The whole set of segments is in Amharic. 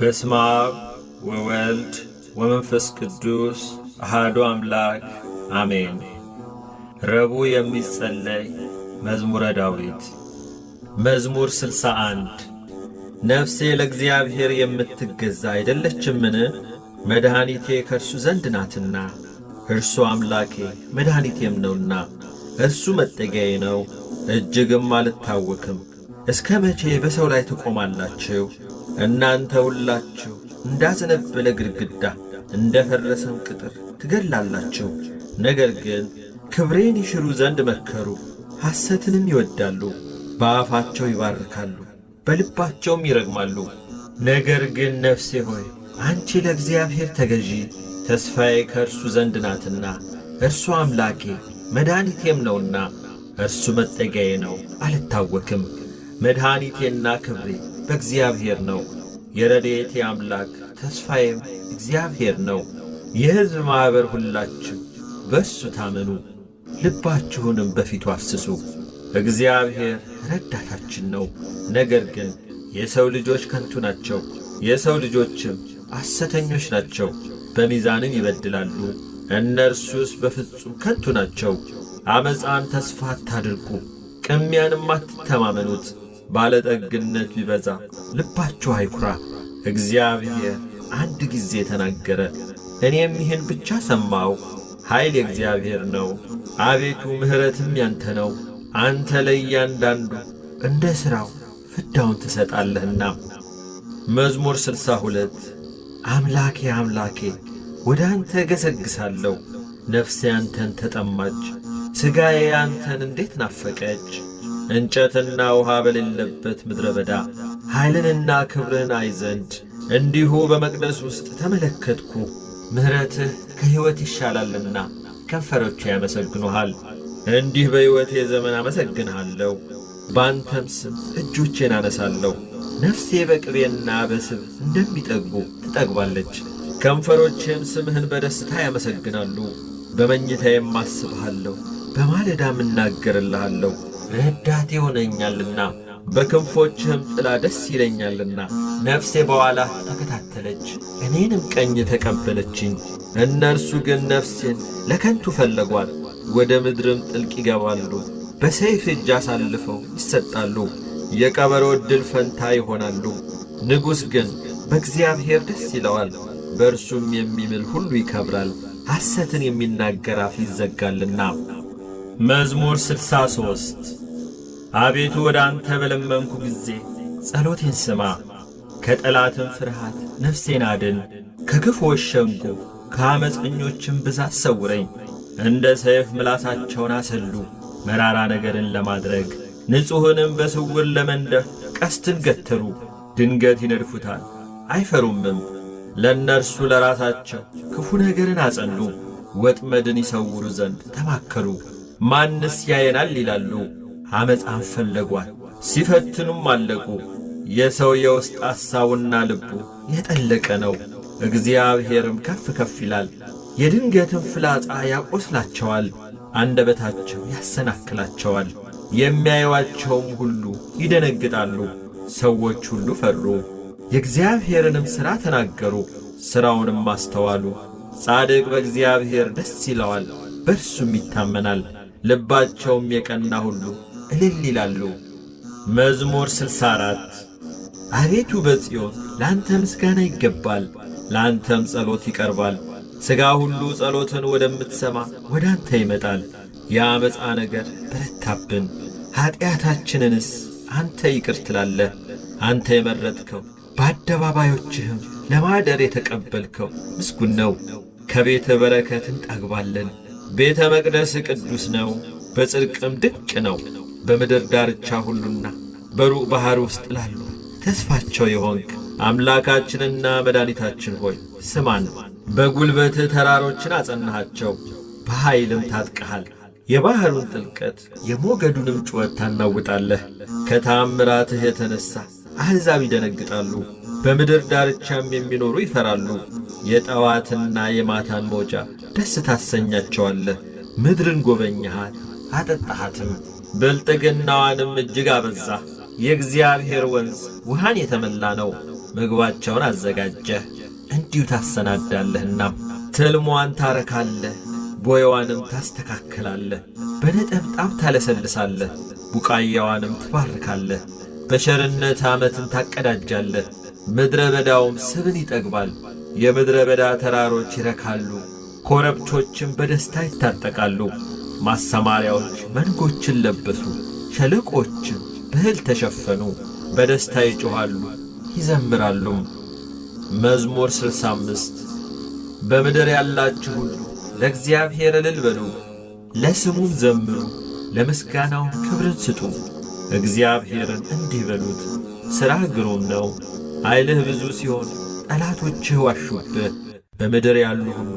በስመ አብ ወወልድ ወመንፈስ ቅዱስ አሐዱ አምላክ አሜን። ረቡዕ የሚጸለይ መዝሙረ ዳዊት። መዝሙር 61 ነፍሴ ለእግዚአብሔር የምትገዛ አይደለችምን? መድኃኒቴ ከእርሱ ዘንድ ናትና። እርሱ አምላኬ መድኃኒቴም ነውና፣ እርሱ መጠጊያዬ ነው፣ እጅግም አልታወክም። እስከ መቼ በሰው ላይ ትቆማላችሁ? እናንተ ሁላችሁ እንዳዘነበለ ግድግዳ እንደ ፈረሰም ቅጥር ትገድላላችሁ። ነገር ግን ክብሬን ይሽሩ ዘንድ መከሩ፣ ሐሰትንም ይወዳሉ። በአፋቸው ይባርካሉ፣ በልባቸውም ይረግማሉ። ነገር ግን ነፍሴ ሆይ አንቺ ለእግዚአብሔር ተገዢ፣ ተስፋዬ ከእርሱ ዘንድ ናትና። እርሱ አምላኬ መድኃኒቴም ነውና፣ እርሱ መጠጊያዬ ነው፣ አልታወክም። መድኃኒቴና ክብሬ በእግዚአብሔር ነው። የረድኤቴ አምላክ ተስፋዬም እግዚአብሔር ነው። የሕዝብ ማኅበር ሁላችሁ በእሱ ታመኑ፣ ልባችሁንም በፊቱ አፍስሱ። እግዚአብሔር ረዳታችን ነው። ነገር ግን የሰው ልጆች ከንቱ ናቸው፣ የሰው ልጆችም ሐሰተኞች ናቸው። በሚዛንም ይበድላሉ፣ እነርሱስ በፍጹም ከንቱ ናቸው። ዓመፃን ተስፋ አታድርጉ፣ ቅሚያንም አትተማመኑት። ባለጠግነት ቢበዛ ልባችሁ አይኵራ። እግዚአብሔር አንድ ጊዜ ተናገረ፣ እኔም ይህን ብቻ ሰማሁ። ኃይል የእግዚአብሔር ነው፣ አቤቱ ምሕረትም ያንተ ነው። አንተ ለእያንዳንዱ እንደ ሥራው ፍዳውን ትሰጣለህና። መዝሙር 62 አምላኬ አምላኬ ወደ አንተ እገሰግሳለሁ። ነፍሴ አንተን ተጠማች፣ ሥጋዬ አንተን እንዴት ናፈቀች። እንጨትና ውሃ በሌለበት ምድረ በዳ ኃይልንና ክብርን አይ ዘንድ እንዲሁ በመቅደስ ውስጥ ተመለከትኩ። ምሕረትህ ከሕይወት ይሻላልና ከንፈሮቼ ያመሰግኑሃል። እንዲህ በሕይወቴ ዘመን አመሰግንሃለሁ፣ በአንተም ስም እጆቼን አነሳለሁ። ነፍሴ በቅቤና በስብ እንደሚጠግቡ ትጠግባለች፣ ከንፈሮቼም ስምህን በደስታ ያመሰግናሉ። በመኝታዬም አስብሃለሁ፣ በማለዳም እናገርልሃለሁ። ረዳቴ ሆነኛልና በክንፎችህም ጥላ ደስ ይለኛልና። ነፍሴ በኋላህ ተከታተለች፣ እኔንም ቀኝ ተቀበለችኝ። እነርሱ ግን ነፍሴን ለከንቱ ፈለጓት፣ ወደ ምድርም ጥልቅ ይገባሉ። በሰይፍ እጅ አሳልፈው ይሰጣሉ፣ የቀበሮ ዕድል ፈንታ ይሆናሉ። ንጉሥ ግን በእግዚአብሔር ደስ ይለዋል፣ በእርሱም የሚምል ሁሉ ይከብራል። ሐሰትን የሚናገር አፍ ይዘጋልና። መዝሙር 63 አቤቱ ወደ አንተ በለመንኩ ጊዜ ጸሎቴን ስማ። ከጠላትም ፍርሃት ነፍሴን አድን፣ ከክፉዎች ሸንጎ ከዓመፀኞችም ብዛት ሰውረኝ። እንደ ሰይፍ ምላሳቸውን አሰሉ፣ መራራ ነገርን ለማድረግ ንጹሕንም በስውር ለመንደፍ ቀስትን ገተሩ። ድንገት ይነድፉታል አይፈሩምም። ለእነርሱ ለራሳቸው ክፉ ነገርን አጸኑ፣ ወጥመድን ይሰውሩ ዘንድ ተማከሩ። ማንስ ያየናል ይላሉ፣ ዓመፃን ፈለጓት ሲፈትኑም አለቁ። የሰው የውስጥ ሐሳቡና ልቡ የጠለቀ ነው፣ እግዚአብሔርም ከፍ ከፍ ይላል። የድንገትም ፍላጻ ያቈስላቸዋል፣ አንደበታቸው ያሰናክላቸዋል። የሚያዩአቸውም ሁሉ ይደነግጣሉ። ሰዎች ሁሉ ፈሩ፣ የእግዚአብሔርንም ሥራ ተናገሩ፣ ሥራውንም አስተዋሉ። ጻድቅ በእግዚአብሔር ደስ ይለዋል፣ በእርሱም ይታመናል። ልባቸውም የቀና ሁሉ እልል ይላሉ። መዝሙር 64 አቤቱ በጽዮን ለአንተ ምስጋና ይገባል፣ ለአንተም ጸሎት ይቀርባል። ሥጋ ሁሉ ጸሎትን ወደምትሰማ ወደ አንተ ይመጣል። የዓመፃ ነገር በረታብን፣ ኀጢአታችንንስ አንተ ይቅር ትላለህ። አንተ የመረጥከው በአደባባዮችህም ለማደር የተቀበልከው ምስጉን ነው። ከቤተ በረከት እንጠግባለን። ቤተ መቅደስ ቅዱስ ነው፣ በጽድቅም ድንቅ ነው። በምድር ዳርቻ ሁሉና በሩቅ ባሕር ውስጥ ላሉ ተስፋቸው የሆንክ አምላካችንና መድኃኒታችን ሆይ ስማን። በጉልበትህ ተራሮችን አጸናሃቸው፣ በኃይልም ታጥቀሃል። የባሕሩን ጥልቀት የሞገዱንም ጩኸት ታናውጣለህ። ከተአምራትህ የተነሣ አሕዛብ ይደነግጣሉ፣ በምድር ዳርቻም የሚኖሩ ይፈራሉ። የጠዋትና የማታን መውጫ ደስ ታሰኛቸዋለህ። ምድርን ጐበኘሃት አጠጣሃትም፣ ብልጥግናዋንም እጅግ አበዛህ። የእግዚአብሔር ወንዝ ውሃን የተመላ ነው፣ ምግባቸውን አዘጋጀህ፣ እንዲሁ ታሰናዳለህና ትልሟን ታረካለህ፣ ቦይዋንም ታስተካክላለህ፣ በነጠብጣብ ታለሰልሳለህ፣ ቡቃያዋንም ትባርካለህ። በቸርነት ዓመትን ታቀዳጃለህ፣ ምድረ በዳውም ስብን ይጠግባል። የምድረ በዳ ተራሮች ይረካሉ፣ ኮረብቶችም በደስታ ይታጠቃሉ። ማሰማሪያዎች መንጎችን ለበሱ፣ ሸለቆችም በእህል ተሸፈኑ። በደስታ ይጮኻሉ ይዘምራሉም። መዝሙር 65 በምድር ያላችሁ ሁሉ ለእግዚአብሔር እልል በሉ፣ ለስሙም ዘምሩ፣ ለምስጋናው ክብርን ስጡ። እግዚአብሔርን እንዲህ በሉት፣ ሥራህ ግሩም ነው፣ ኃይልህ ብዙ ሲሆን ጠላቶችህ ዋሹብህ። በምድር ያሉ ሁሉ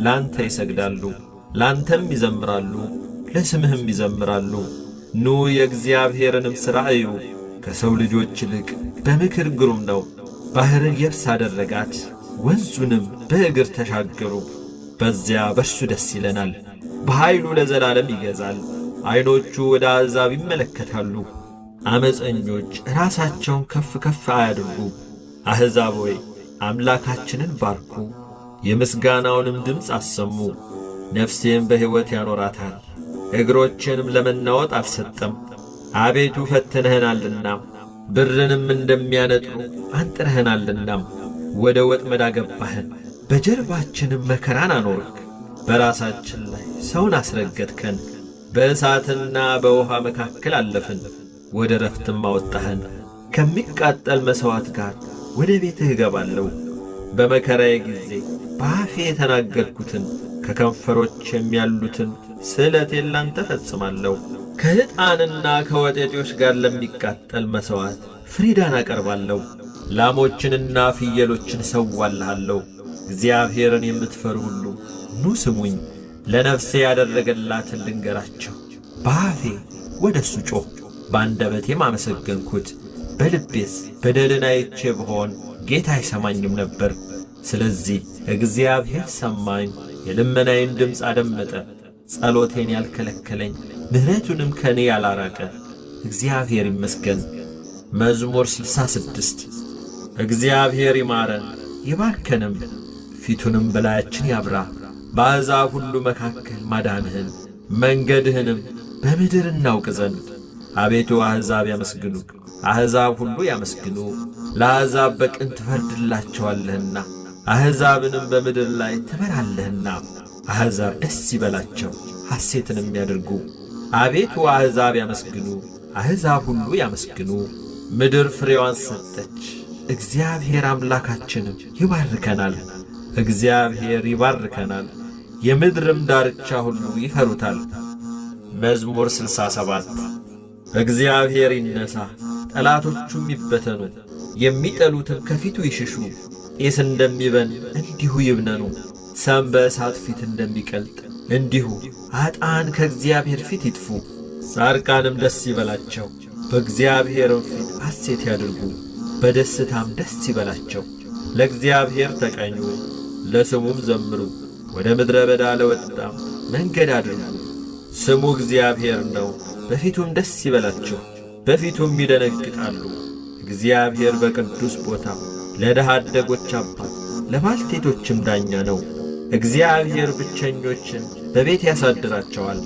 ላንተ ይሰግዳሉ፣ ላንተም ይዘምራሉ፣ ለስምህም ይዘምራሉ። ኑ የእግዚአብሔርንም ሥራ እዩ፣ ከሰው ልጆች ይልቅ በምክር ግሩም ነው። ባሕርን የብስ አደረጋት፣ ወንዙንም በእግር ተሻገሩ። በዚያ በእርሱ ደስ ይለናል፣ በኃይሉ ለዘላለም ይገዛል። ዐይኖቹ ወደ አሕዛብ ይመለከታሉ፣ ዓመፀኞች ራሳቸውን ከፍ ከፍ አያድርጉ። አሕዛብ ሆይ አምላካችንን ባርኩ፣ የምስጋናውንም ድምፅ አሰሙ። ነፍሴም በሕይወት ያኖራታል፣ እግሮቼንም ለመናወጥ አልሰጠም። አቤቱ ፈትነህናልና ብርንም እንደሚያነጥሩ አንጥረህናልና። ወደ ወጥመድ አገባህን፣ በጀርባችንም መከራን አኖርክ። በራሳችን ላይ ሰውን አስረገጥከን፣ በእሳትና በውኃ መካከል አለፍን። ወደ ረፍትም አወጣህን። ከሚቃጠል መሥዋዕት ጋር ወደ ቤትህ እገባለሁ። በመከራዬ ጊዜ በአፌ የተናገርኩትን ከከንፈሮቼም ያሉትን ስእለቴን ላንተ ፈጽማለሁ። ከዕጣንና ከወጤጤዎች ጋር ለሚቃጠል መሥዋዕት ፍሪዳን አቀርባለሁ። ላሞችንና ፍየሎችን እሰዋልሃለሁ። እግዚአብሔርን የምትፈሩ ሁሉ ኑ ስሙኝ፣ ለነፍሴ ያደረገላትን ልንገራቸው። በአፌ ወደ እሱ ጮኽ፣ በአንደበቴም አመሰገንኩት። በልቤስ በደልን አይቼ ብሆን ጌታ አይሰማኝም ነበር። ስለዚህ እግዚአብሔር ሰማኝ፣ የልመናዬን ድምፅ አደመጠ። ጸሎቴን ያልከለከለኝ ምሕረቱንም ከእኔ ያላራቀ እግዚአብሔር ይመስገን። መዝሙር 66 እግዚአብሔር ይማረን ይባርከንም፣ ፊቱንም በላያችን ያብራ። በአሕዛብ ሁሉ መካከል ማዳንህን መንገድህንም በምድር እናውቅ ዘንድ። አቤቱ አሕዛብ ያመስግኑ፣ አሕዛብ ሁሉ ያመስግኑ። ለአሕዛብ በቅን ትፈርድላቸዋለህና አሕዛብንም በምድር ላይ ትመራለህና። አሕዛብ ደስ ይበላቸው ሐሴትንም ያድርጉ። አቤቱ አሕዛብ ያመስግኑ፣ አሕዛብ ሁሉ ያመስግኑ። ምድር ፍሬዋን ሰጠች፣ እግዚአብሔር አምላካችንም ይባርከናል። እግዚአብሔር ይባርከናል፣ የምድርም ዳርቻ ሁሉ ይፈሩታል። መዝሙር 67 እግዚአብሔር ይነሣ፣ ጠላቶቹም ይበተኑ፣ የሚጠሉትም ከፊቱ ይሽሹ። ጢስ እንደሚበን እንዲሁ ይብነኑ፣ ሰም በእሳት ፊት እንደሚቀልጥ እንዲሁ ኀጥኣን ከእግዚአብሔር ፊት ይጥፉ። ጻድቃንም ደስ ይበላቸው፣ በእግዚአብሔርም ፊት ሐሴት ያድርጉ፣ በደስታም ደስ ይበላቸው። ለእግዚአብሔር ተቀኙ፣ ለስሙም ዘምሩ። ወደ ምድረ በዳ ለወጣም መንገድ አድርጉ። ስሙ እግዚአብሔር ነው፣ በፊቱም ደስ ይበላችሁ፣ በፊቱም ይደነግጣሉ። እግዚአብሔር በቅዱስ ቦታ ለድሃ አደጎች አባት ለባልቴቶችም ዳኛ ነው። እግዚአብሔር ብቸኞችን በቤት ያሳድራቸዋል፣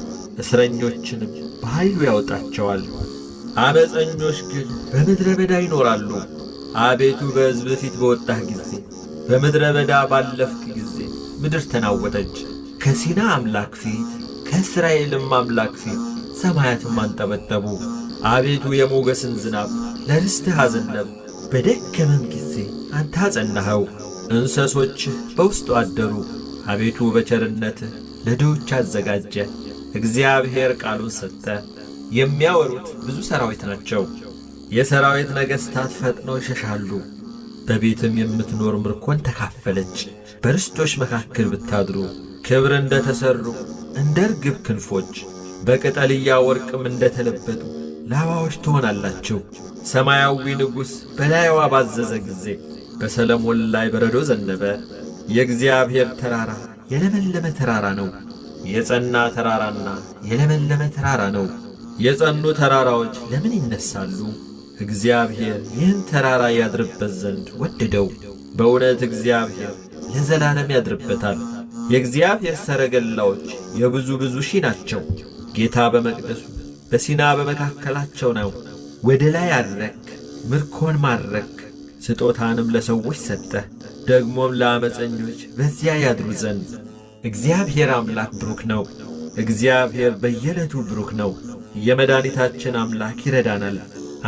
እስረኞችንም በኃይሉ ያወጣቸዋል። ዓመፀኞች ግን በምድረ በዳ ይኖራሉ። አቤቱ በሕዝብ ፊት በወጣህ ጊዜ፣ በምድረ በዳ ባለፍክ ጊዜ ምድር ተናወጠች። ከሲና አምላክ ፊት ከእስራኤልም አምላክ ፊት ሰማያትም አንጠበጠቡ። አቤቱ የሞገስን ዝናብ ለርስትህ አዘነብ፣ በደከመም ጊዜ አንተ አጸናኸው። እንስሶችህ በውስጡ አደሩ። አቤቱ በቸርነትህ ለድሆች አዘጋጀ። እግዚአብሔር ቃሉን ሰጠ። የሚያወሩት ብዙ ሠራዊት ናቸው። የሠራዊት ነገሥታት ፈጥነው ይሸሻሉ። በቤትም የምትኖር ምርኮን ተካፈለች። በርስቶች መካከል ብታድሩ ክብር እንደ ተሠሩ እንደ ርግብ ክንፎች፣ በቅጠልያ ወርቅም እንደ ተለበጡ ላባዎች ትሆናላችሁ። ሰማያዊ ንጉሥ በላይዋ ባዘዘ ጊዜ በሰለሞን ላይ በረዶ ዘነበ። የእግዚአብሔር ተራራ የለመለመ ተራራ ነው፣ የጸና ተራራና የለመለመ ተራራ ነው። የጸኑ ተራራዎች ለምን ይነሳሉ? እግዚአብሔር ይህን ተራራ ያድርበት ዘንድ ወደደው። በእውነት እግዚአብሔር ለዘላለም ያድርበታል። የእግዚአብሔር ሰረገላዎች የብዙ ሺህ ናቸው። ጌታ በመቅደሱ በሲና በመካከላቸው ነው። ወደ ላይ አረክ፣ ምርኮን ማረክ፣ ስጦታንም ለሰዎች ሰጠህ፣ ደግሞም ለአመፀኞች በዚያ ያድሩ ዘንድ። እግዚአብሔር አምላክ ብሩክ ነው። እግዚአብሔር በየዕለቱ ብሩክ ነው። የመድኃኒታችን አምላክ ይረዳናል።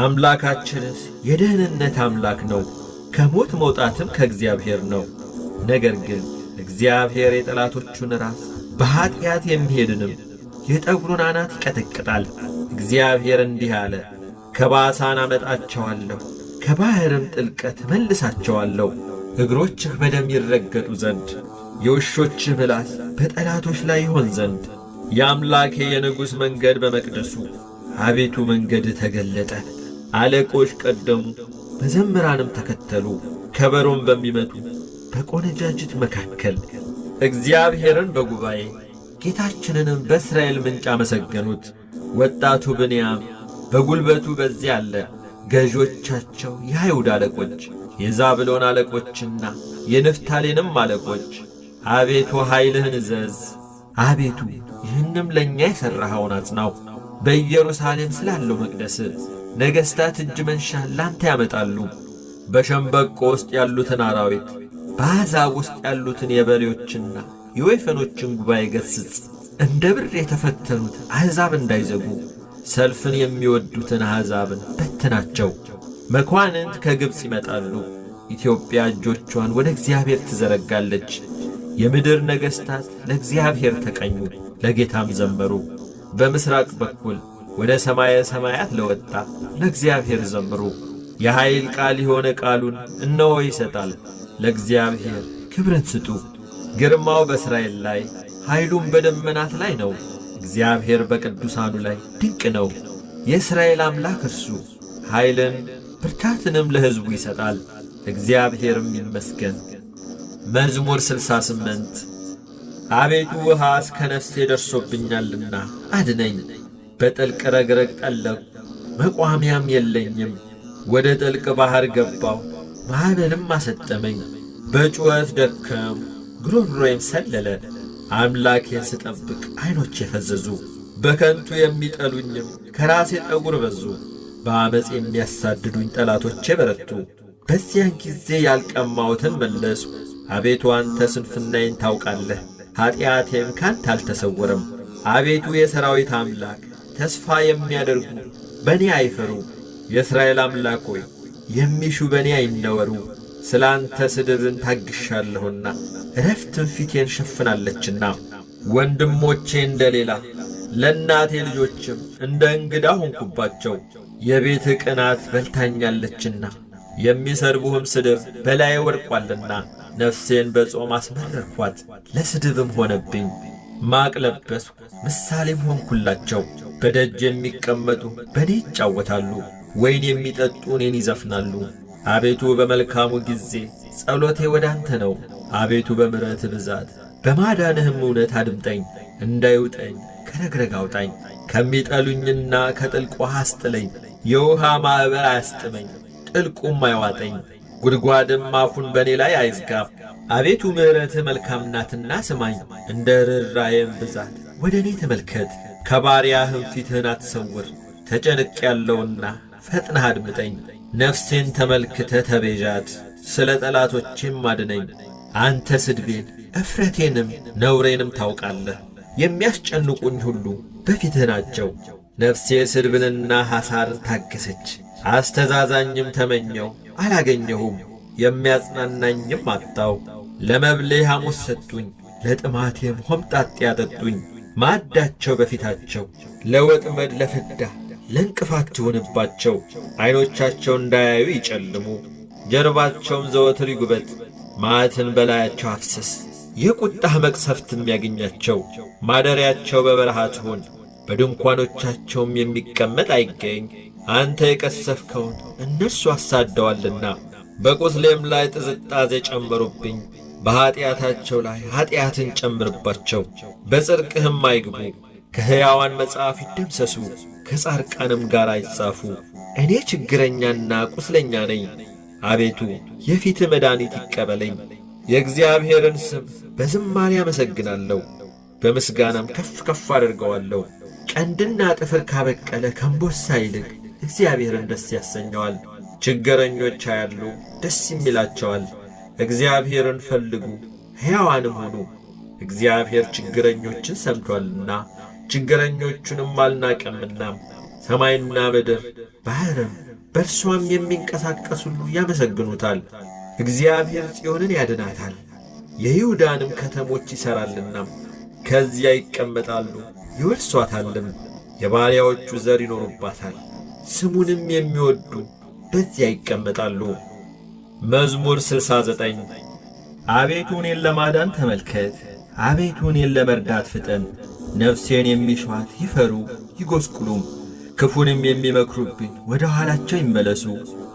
አምላካችንስ የደህንነት አምላክ ነው። ከሞት መውጣትም ከእግዚአብሔር ነው። ነገር ግን እግዚአብሔር የጠላቶቹን ራስ በኀጢአት የሚሄድንም የጠጉሩን አናት ይቀጠቅጣል። እግዚአብሔር እንዲህ አለ፣ ከባሳን አመጣቸዋለሁ፣ ከባሕርም ጥልቀት መልሳቸዋለሁ። እግሮችህ በደም ይረገጡ ዘንድ የውሾችህ ምላስ በጠላቶች ላይ ይሆን ዘንድ። የአምላኬ የንጉሥ መንገድ በመቅደሱ አቤቱ መንገድህ ተገለጠ። አለቆች ቀደሙ፣ መዘምራንም ተከተሉ፣ ከበሮም በሚመቱ በቆነጃጅት መካከል። እግዚአብሔርን በጉባኤ ጌታችንንም በእስራኤል ምንጭ አመሰገኑት። ወጣቱ ብንያም በጉልበቱ በዚያ አለ። ገዦቻቸው የአይሁድ አለቆች፣ የዛብሎን አለቆችና የንፍታሌንም አለቆች አቤቱ ኃይልህን እዘዝ። አቤቱ ይህንም ለእኛ የሠራኸውን አጽናው። በኢየሩሳሌም ስላለው መቅደስ ነገሥታት እጅ መንሻን ላንተ ያመጣሉ። በሸምበቆ ውስጥ ያሉትን አራዊት፣ በአሕዛብ ውስጥ ያሉትን የበሬዎችና የወይፈኖችን ጉባኤ ገሥጽ። እንደ ብር የተፈተኑት አሕዛብ እንዳይዘጉ ሰልፍን የሚወዱትን አሕዛብን በትናቸው። መኳንንት ከግብፅ ይመጣሉ። ኢትዮጵያ እጆቿን ወደ እግዚአብሔር ትዘረጋለች። የምድር ነገሥታት ለእግዚአብሔር ተቀኙ፣ ለጌታም ዘመሩ። በምሥራቅ በኩል ወደ ሰማየ ሰማያት ለወጣ ለእግዚአብሔር ዘምሩ። የኃይል ቃል የሆነ ቃሉን እነሆ ይሰጣል። ለእግዚአብሔር ክብርን ስጡ። ግርማው በእስራኤል ላይ ኃይሉም በደመናት ላይ ነው። እግዚአብሔር በቅዱሳኑ ላይ ድንቅ ነው። የእስራኤል አምላክ እርሱ ኃይልን ብርታትንም ለሕዝቡ ይሰጣል። እግዚአብሔርም ይመስገን። መዝሙር 68 አቤቱ ውሃ እስከ ነፍሴ ደርሶብኛልና አድነኝ። በጥልቅ ረግረግ ጠለቅሁ፣ መቋሚያም የለኝም። ወደ ጥልቅ ባሕር ገባሁ፣ ማዕበልም አሰጠመኝ። በጩኸት ደከምሁ፣ ጉሮሮዬም ሰለለ። አምላኬን ስጠብቅ ዐይኖቼ ፈዘዙ። በከንቱ የሚጠሉኝም ከራሴ ጠጉር በዙ። በዓመፅ የሚያሳድዱኝ ጠላቶቼ በረቱ። በዚያን ጊዜ ያልቀማሁትን መለስሁ። አቤቱ አንተ ስንፍናዬን ታውቃለህ፣ ኀጢአቴም ካንተ አልተሰወረም። አቤቱ የሠራዊት አምላክ ተስፋ የሚያደርጉ በእኔ አይፈሩ። የእስራኤል አምላክ ሆይ የሚሹ በእኔ አይነወሩ። ስለ አንተ ስድብን ታግሻለሁና ዕረፍትም ፊቴን ሸፍናለችና። ወንድሞቼ እንደ ሌላ ለእናቴ ልጆችም እንደ እንግዳ ሆንኩባቸው። የቤትህ ቅናት በልታኛለችና የሚሰድቡህም ስድብ በላዬ ወድቋልና። ነፍሴን በጾም አስመረርኳት፣ ለስድብም ሆነብኝ። ማቅ ለበስሁ፣ ምሳሌም ሆንኩላቸው። በደጅ የሚቀመጡ በእኔ ይጫወታሉ፣ ወይን የሚጠጡ እኔን ይዘፍናሉ። አቤቱ በመልካሙ ጊዜ ጸሎቴ ወደ አንተ ነው። አቤቱ በምሕረትህ ብዛት በማዳንህም እውነት አድምጠኝ። እንዳይውጠኝ ከረግረግ አውጣኝ፣ ከሚጠሉኝና ከጥልቅ ውሃ አስጥለኝ። የውሃ ማዕበል አያስጥመኝ፣ ጥልቁም አይዋጠኝ። ጉድጓድም አፉን በእኔ ላይ አይዝጋ። አቤቱ ምሕረትህ መልካም ናትና ስማኝ፣ እንደ ርኅራኄም ብዛት ወደ እኔ ተመልከት። ከባሪያህም ፊትህን አትሰውር። ተጨንቄአለሁና ፈጥነህ አድምጠኝ። ነፍሴን ተመልክተህ ተቤዣት፣ ስለ ጠላቶቼም አድነኝ። አንተ ስድቤን እፍረቴንም ነውሬንም ታውቃለህ። የሚያስጨንቁኝ ሁሉ በፊትህ ናቸው። ነፍሴ ስድብንና ሐሳርን ታገሰች። አስተዛዛኝም ተመኘው አላገኘሁም፣ የሚያጽናናኝም አጣው። ለመብሌ ሐሞት ሰጡኝ፣ ለጥማቴም ሆምጣጤ ያጠጡኝ። ማዕዳቸው በፊታቸው ለወጥመድ ለፍዳ ለእንቅፋት ትሁንባቸው። ዐይኖቻቸው እንዳያዩ ይጨልሙ፣ ጀርባቸውም ዘወትር ይጉበጥ። መዓትን በላያቸው አፍስስ፣ የቁጣህ መቅሰፍትም ያገኛቸው። ማደሪያቸው በበረሃ ትሁን፣ በድንኳኖቻቸውም የሚቀመጥ አይገኝ። አንተ የቀሰፍከውን እነርሱ አሳደዋልና፣ በቁስሌም ላይ ጥዝጣዜ ጨመሩብኝ። በኀጢአታቸው ላይ ኀጢአትን ጨምርባቸው፣ በጽድቅህም አይግቡ። ከሕያዋን መጽሐፍ ይደምሰሱ፣ ከጻርቃንም ጋር አይጻፉ። እኔ ችግረኛና ቁስለኛ ነኝ። አቤቱ የፊት መድኃኒት ይቀበለኝ። የእግዚአብሔርን ስም በዝማሬ አመሰግናለሁ፣ በምስጋናም ከፍ ከፍ አድርገዋለሁ። ቀንድና ጥፍር ካበቀለ ከእንቦሳ ይልቅ እግዚአብሔርን ደስ ያሰኘዋል። ችግረኞች ያያሉ ደስ ይላቸዋል። እግዚአብሔርን ፈልጉ ሕያዋንም ሁኑ። እግዚአብሔር ችግረኞችን ሰምቶአልና ችግረኞቹንም አልናቀምና። ሰማይና ምድር ባሕርም በእርሷም የሚንቀሳቀስ ሁሉ ያመሰግኑታል። እግዚአብሔር ጽዮንን ያድናታል፣ የይሁዳንም ከተሞች ይሠራልና። ከዚያ ይቀመጣሉ ይወርሷታልም፣ የባሪያዎቹ ዘር ይኖሩባታል። ስሙንም የሚወዱ በዚያ ይቀመጣሉ። መዝሙር 69 አቤቱ እኔን ለማዳን ተመልከት፣ አቤቱ እኔን ለመርዳት ፍጠን። ነፍሴን የሚሿት ይፈሩ ይጐስቁሉም፣ ክፉንም የሚመክሩብኝ ወደ ኋላቸው ይመለሱ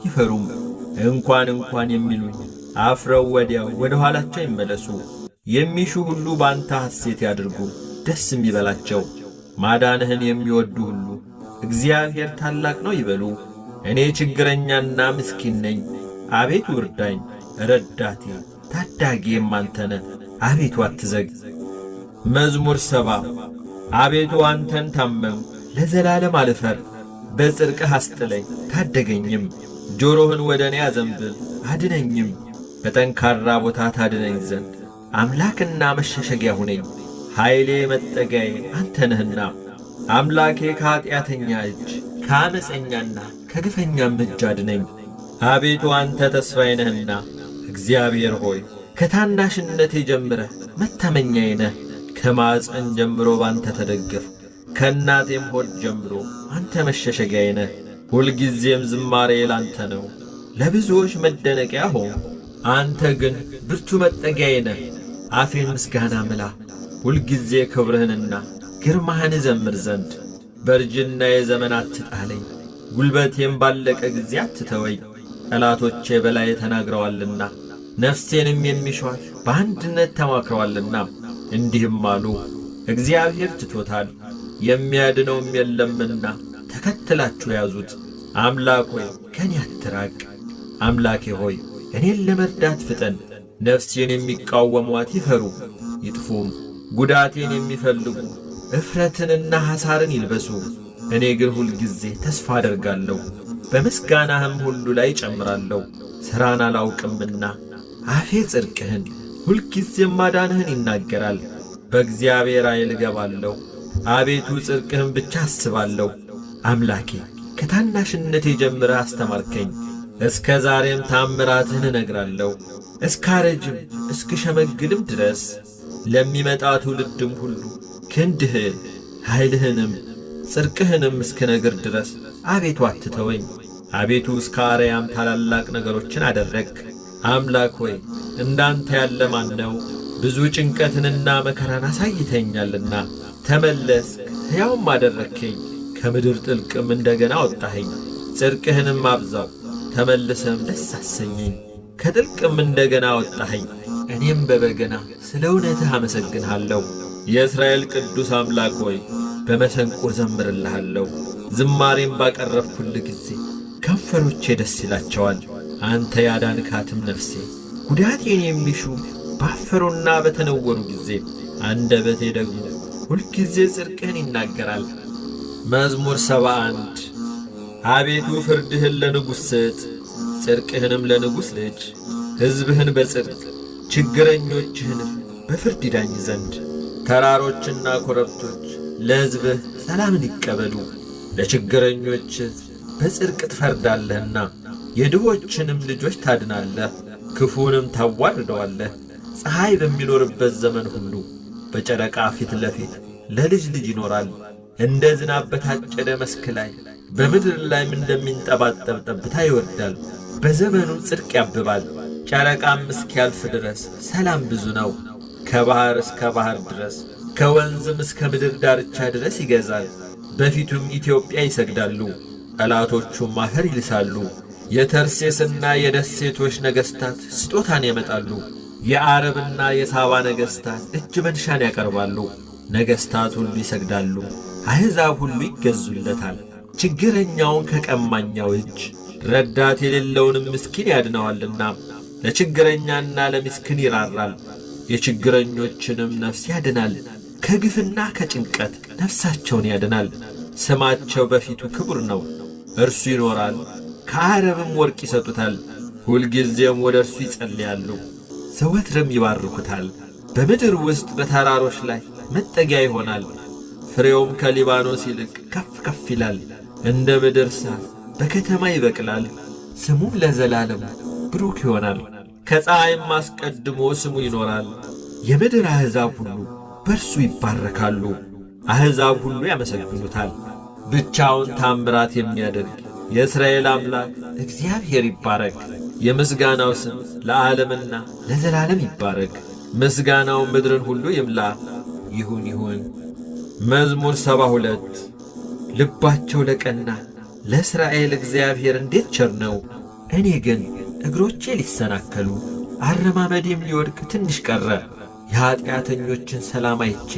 ይፈሩም። እንኳን የሚሉኝ አፍረው ወዲያው ወደ ኋላቸው ይመለሱ። የሚሹ ሁሉ ባንተ ሐሴት ያድርጉ ደስም ይበላቸው። ማዳንህን የሚወዱ ሁሉ እግዚአብሔር ታላቅ ነው ይበሉ። እኔ ችግረኛና ምስኪን ነኝ፣ አቤቱ እርዳኝ። ረዳቴ ታዳጊዬም አንተ ነህ፣ አቤቱ አትዘግ። መዝሙር 70 አቤቱ አንተን ታመንሁ፣ ለዘላለም አልፈር። በጽድቅህ አስጥለኝ ታደገኝም። ጆሮህን ወደ እኔ አዘንብል አድነኝም፣ በጠንካራ ቦታ ታድነኝ ዘንድ አምላክና መሸሸጊያ ሁነኝ። ኃይሌ መጠጊያዬ አንተ ነህና፣ አምላኬ ከኀጢአተኛ እጅ ከዓመፀኛና ከግፈኛም እጅ አድነኝ። አቤቱ አንተ ተስፋዬ ነህና እግዚአብሔር ሆይ ከታናሽነቴ ጀምረህ መታመኛዬ ነህ። ከማዕፀን ጀምሮ ባንተ ተደገፍ፣ ከእናቴም ሆድ ጀምሮ አንተ መሸሸጊያዬ ነህ። ሁልጊዜም ዝማሬ ላንተ ነው፣ ለብዙዎች መደነቂያ ሆንሁ። አንተ ግን ብርቱ መጠጊያዬ ነህ። አፌን ምስጋና ምላ፣ ሁልጊዜ ክብርህንና ግርማህን እዘምር ዘንድ። በእርጅናዬ ዘመን አትጣለኝ፣ ጉልበቴም ባለቀ ጊዜ አትተወኝ። ጠላቶቼ በላዬ ተናግረዋልና ነፍሴንም የሚሿት በአንድነት ተማክረዋልና። እንዲህም አሉ፣ እግዚአብሔር ትቶታል፣ የሚያድነውም የለምና ተከትላችሁ ያዙት። አምላክ ሆይ ከኔ አትራቅ፣ አምላኬ ሆይ እኔን ለመርዳት ፍጠን። ነፍሴን የሚቃወሟት ይፈሩ ይጥፉም፣ ጉዳቴን የሚፈልጉ እፍረትንና ሐሳርን ይልበሱ። እኔ ግን ሁልጊዜ ተስፋ አደርጋለሁ፣ በምስጋናህም ሁሉ ላይ ጨምራለሁ። ሥራን አላውቅምና አፌ ጽድቅህን ሁልጊዜም ማዳንህን ይናገራል። በእግዚአብሔር ኃይል እገባለሁ፣ አቤቱ ጽድቅህን ብቻ አስባለሁ። አምላኬ ከታናሽነቴ ጀምረህ አስተማርከኝ፣ እስከ ዛሬም ታምራትህን እነግራለሁ። እስካረጅም እስክሸመግልም ድረስ ለሚመጣ ትውልድም ሁሉ ክንድህን ኃይልህንም ጽድቅህንም እስክነግር ድረስ አቤቱ አትተወኝ። አቤቱ እስከ አርያም ታላላቅ ነገሮችን አደረግህ። አምላክ ሆይ እንዳንተ ያለ ማን ነው? ብዙ ጭንቀትንና መከራን አሳይተኛልና ተመለስክ፣ ሕያውም አደረግከኝ። ከምድር ጥልቅም እንደገና አወጣኸኝ። ጽድቅህንም አብዛው፣ ተመልሰም ደስ አሰኘኝ። ከጥልቅም እንደገና አወጣኸኝ። እኔም በበገና ስለ እውነትህ አመሰግንሃለሁ። የእስራኤል ቅዱስ አምላክ ሆይ በመሰንቆ ዘምርልሃለሁ። ዝማሬም ባቀረብኩልህ ጊዜ ከንፈሮቼ ደስ ይላቸዋል። አንተ ያዳንካትም ነፍሴ ጉዳቴን የሚሹ ባፈሩና በተነወሩ ጊዜ አንደበቴ ደግሞ ሁልጊዜ ጽድቅህን ይናገራል። መዝሙር 71 አቤቱ ፍርድህን ለንጉሥ ስጥ፣ ጽድቅህንም ለንጉሥ ልጅ። ሕዝብህን በጽድቅ ችግረኞችህንም በፍርድ ይዳኝ ዘንድ። ተራሮችና ኮረብቶች ለሕዝብህ ሰላምን ይቀበሉ። ለችግረኞች ሕዝብ በጽድቅ ትፈርዳለህና የድሆችንም ልጆች ታድናለህ፣ ክፉንም ታዋርደዋለህ። ፀሐይ በሚኖርበት ዘመን ሁሉ በጨረቃ ፊት ለፊት ለልጅ ልጅ ይኖራል። እንደ ዝናብ በታጨደ መስክ ላይ በምድር ላይም እንደሚንጠባጠብ ጠብታ ይወርዳል። በዘመኑ ጽድቅ ያብባል። ጨረቃም እስኪያልፍ ድረስ ሰላም ብዙ ነው። ከባሕር እስከ ባሕር ድረስ ከወንዝም እስከ ምድር ዳርቻ ድረስ ይገዛል። በፊቱም ኢትዮጵያ ይሰግዳሉ፣ ጠላቶቹም አፈር ይልሳሉ። የተርሴስና የደሴቶች ነገሥታት ስጦታን ያመጣሉ። የዓረብና የሳባ ነገሥታት እጅ መንሻን ያቀርባሉ። ነገሥታት ሁሉ ይሰግዳሉ፣ አሕዛብ ሁሉ ይገዙለታል። ችግረኛውን ከቀማኛው እጅ ረዳት የሌለውንም ምስኪን ያድነዋልና ለችግረኛና ለምስኪን ይራራል። የችግረኞችንም ነፍስ ያድናል። ከግፍና ከጭንቀት ነፍሳቸውን ያድናል። ስማቸው በፊቱ ክቡር ነው። እርሱ ይኖራል፣ ከዓረብም ወርቅ ይሰጡታል። ሁልጊዜም ወደ እርሱ ይጸልያሉ፣ ዘወትርም ይባርኩታል። በምድር ውስጥ በተራሮች ላይ መጠጊያ ይሆናል። ፍሬውም ከሊባኖስ ይልቅ ከፍ ከፍ ይላል። እንደ ምድር ሣር በከተማ ይበቅላል። ስሙም ለዘላለም ብሩክ ይሆናል። ከፀሐይም አስቀድሞ ስሙ ይኖራል። የምድር አሕዛብ ሁሉ በእርሱ ይባረካሉ። አሕዛብ ሁሉ ያመሰግኑታል። ብቻውን ታምራት የሚያደርግ የእስራኤል አምላክ እግዚአብሔር ይባረክ። የምስጋናው ስም ለዓለምና ለዘላለም ይባረክ። ምስጋናው ምድርን ሁሉ ይምላ። ይሁን። መዝሙር 72 ልባቸው ለቀና ለእስራኤል እግዚአብሔር እንዴት ቸር ነው። እኔ ግን እግሮቼ ሊሰናከሉ አረማመዴም ሊወድቅ ትንሽ ቀረ። የኀጢአተኞችን ሰላም አይቼ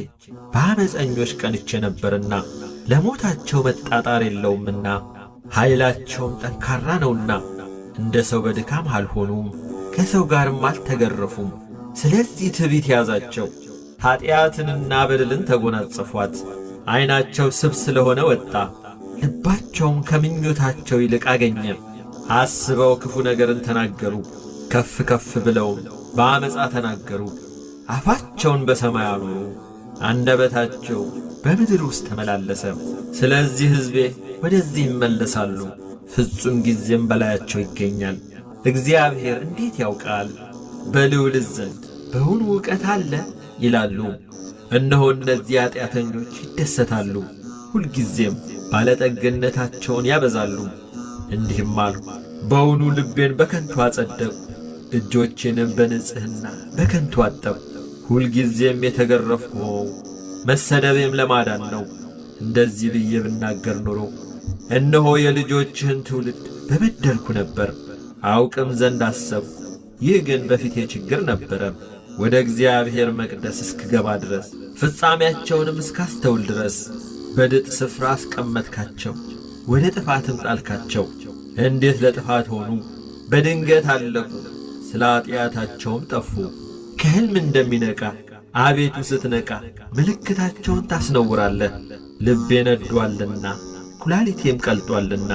በዓመፀኞች ቀንቼ ነበርና ለሞታቸው መጣጣር የለውምና ኃይላቸውም ጠንካራ ነውና እንደ ሰው በድካም አልሆኑም፣ ከሰው ጋርም አልተገረፉም። ስለዚህ ትዕቢት ያዛቸው፣ ኀጢአትንና በደልን ተጐናጸፏት። ዐይናቸው ስብ ስለሆነ ወጣ፣ ልባቸውም ከምኞታቸው ይልቅ አገኘ። አስበው ክፉ ነገርን ተናገሩ፣ ከፍ ከፍ ብለውም በዓመፃ ተናገሩ። አፋቸውን በሰማይ አኖሩ፣ አንደበታቸው በምድር ውስጥ ተመላለሰ። ስለዚህ ሕዝቤ ወደዚህ ይመለሳሉ፣ ፍጹም ጊዜም በላያቸው ይገኛል። እግዚአብሔር እንዴት ያውቃል? በልዑልስ ዘንድ በውኑ ዕውቀት አለ ይላሉ። እነሆ እነዚህ ኀጢአተኞች ይደሰታሉ፣ ሁልጊዜም ባለጠግነታቸውን ያበዛሉ። እንዲህም አሉ፣ በውኑ ልቤን በከንቱ አጸደቁ፣ እጆቼንም በንጽሕና በከንቱ አጠብኩ። ሁልጊዜም የተገረፍኩ መሰደቤም ለማዳን ነው። እንደዚህ ብዬ ብናገር ኖሮ እነሆ የልጆችህን ትውልድ በበደልኩ ነበር፣ አውቅም ዘንድ አሰብኩ። ይህ ግን በፊቴ ችግር ነበረ፣ ወደ እግዚአብሔር መቅደስ እስክገባ ድረስ ፍጻሜያቸውንም እስካስተውል ድረስ። በድጥ ስፍራ አስቀመጥካቸው፣ ወደ ጥፋትም ጣልካቸው። እንዴት ለጥፋት ሆኑ! በድንገት አለቁ፣ ስለ ኀጢአታቸውም ጠፉ። ከሕልም እንደሚነቃ አቤቱ ስትነቃ ምልክታቸውን ታስነውራለህ። ልቤ ነዷልና ኩላሊቴም ቀልጦአልና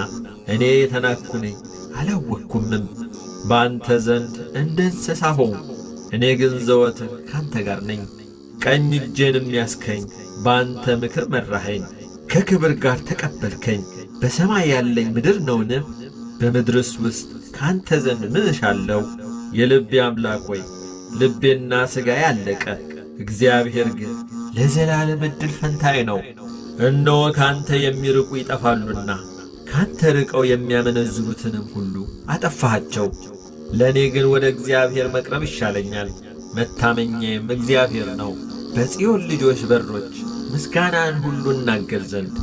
እኔ የተናቅሁ ነኝ አላወቅኩምም። በአንተ ዘንድ እንደ እንስሳ ሆንሁ፣ እኔ ግን ዘወትር ካንተ ጋር ነኝ። ቀኝ እጄንም ያስከኝ፣ በአንተ ምክር መራኸኝ፣ ከክብር ጋር ተቀበልከኝ። በሰማይ ያለኝ ምድር ነውን? በምድርስ ውስጥ ካንተ ዘንድ ምን እሻለሁ? የልቤ አምላክ ሆይ ልቤና ሥጋዬ አለቀ፣ እግዚአብሔር ግን ለዘላለም ዕድል ፈንታዬ ነው። እነሆ ካንተ የሚርቁ ይጠፋሉና ካንተ ርቀው የሚያመነዝሩትንም ሁሉ አጠፋሃቸው። ለእኔ ግን ወደ እግዚአብሔር መቅረብ ይሻለኛል፣ መታመኛዬም እግዚአብሔር ነው። በጽዮን ልጆች በሮች ምስጋናን ሁሉ እናገር ዘንድ።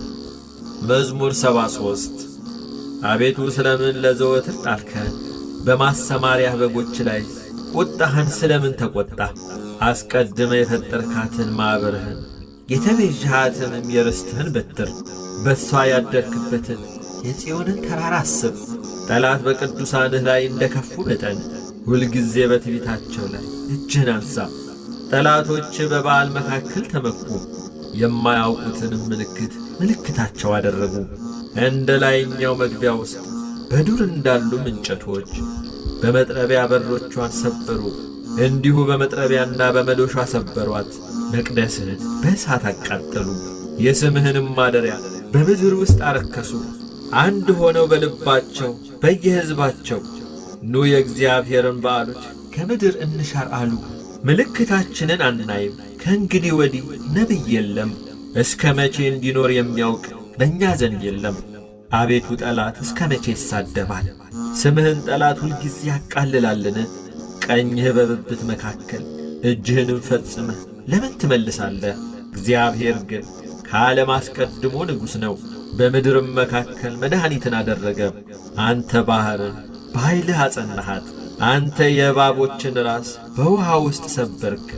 መዝሙር 73 አቤቱ ስለምን ለዘወትር ጣልከን? በማሰማሪያህ በጎች ላይ ቁጣህን ስለምን ተቈጣህ? አስቀድመ የፈጠርካትን ማኅበርህን የተቤዥሃትንም የርስትህን በትር በሷ ያደርክበትን የጽዮንን ተራራ አስብ። ጠላት በቅዱሳንህ ላይ እንደ ከፉ መጠን ሁልጊዜ በትዕቢታቸው ላይ እጅህን አንሣ። ጠላቶች በበዓል መካከል ተመኩ፣ የማያውቁትንም ምልክታቸው አደረጉ። እንደ ላይኛው መግቢያ ውስጥ በዱር እንዳሉም እንጨቶች በመጥረቢያ በሮቿን ሰበሩ። እንዲሁ በመጥረቢያና በመዶሻ ሰበሯት። መቅደስህን በእሳት አቃጠሉ፣ የስምህንም ማደሪያ በምድር ውስጥ አረከሱ። አንድ ሆነው በልባቸው በየሕዝባቸው ኑ የእግዚአብሔርን በዓሎች ከምድር እንሻር አሉ። ምልክታችንን አናይም፣ ከእንግዲህ ወዲህ ነቢይ የለም። እስከ መቼ እንዲኖር የሚያውቅ በእኛ ዘንድ የለም። አቤቱ ጠላት እስከ መቼ ይሳደባል? ስምህን ጠላት ሁልጊዜ ያቃልላልን? ቀኝህ በብብት መካከል እጅህንም ፈጽመህ ለምን ትመልሳለህ? እግዚአብሔር ግን ከዓለም አስቀድሞ ንጉሥ ነው፣ በምድርም መካከል መድኃኒትን አደረገ። አንተ ባሕርን በኃይልህ አጸናሃት። አንተ የእባቦችን ራስ በውኃ ውስጥ ሰበርክ።